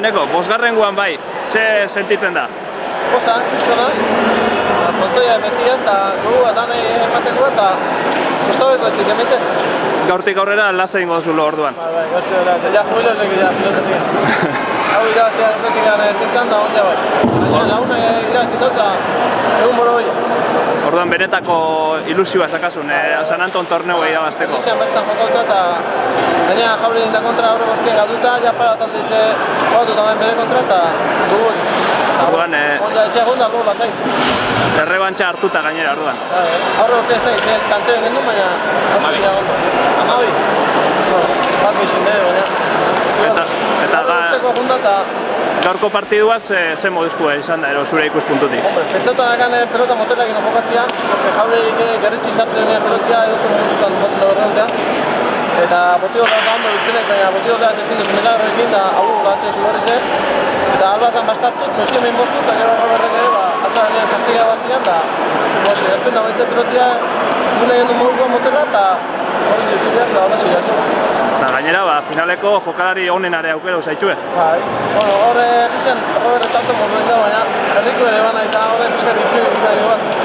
Eneko, bosgarrengoan bai, ze sentitzen da? Poza, gustona. Montoia betian, eta gogoa danei ematzeko, eta kostabeko ez dizemetzen. Gaurtik aurrera lasa ingo zulo orduan. Bai, gaurtik aurrera, eta ja jubilotik ja, pilotetik. Hau irabazia erretik gana zintzen da, ondia bai. Baina launa irabazito eta egun boro hori. Orduan benetako ilusioa sakasun, San Anton torneua irabazteko. Izan bertan jokauta eta gaina Jauregin da kontra aurre gortien galduta, ja para talde ize jokatu tamen bere kontra eta dugu hori. Orduan, Onda etxe egun da, gola zain. errebantxa hartuta gainera orduan. Aurre gortia ez da izen kanteo egin du, baina hartu gondo. Amabi. Bat bixin behe, baina. Eta Aurre eta gaurko partiduaz ze moduzkoa izan da, zure ikuspuntutik? Pentsatu anakan pelota motelak ino jokatzea, Jauregik gerritxi sartzen denean pelotia edo zuen momentutan jokatzen da berreuntea. Eta botiok gauza ondo biltzen ez, baina botiok gauza ezin duzu milagro egin da hau gatzen zu berri zen. Eta albazan bastartut, nozio mehin bostut, eta gero Roberrek ere, atzaganean kastiga batzian, eta gertuen da baitzen pelotia gune egin du moduko motela, eta horretxe utzulean, da horretxe jaso. Eta gainera, finaleko jokalari onenare aukera usaitxue. Bai, horre errizen Roberrek tanto morroin da, baina herriko ere bana izan horre pixkat influik izan dugu bat.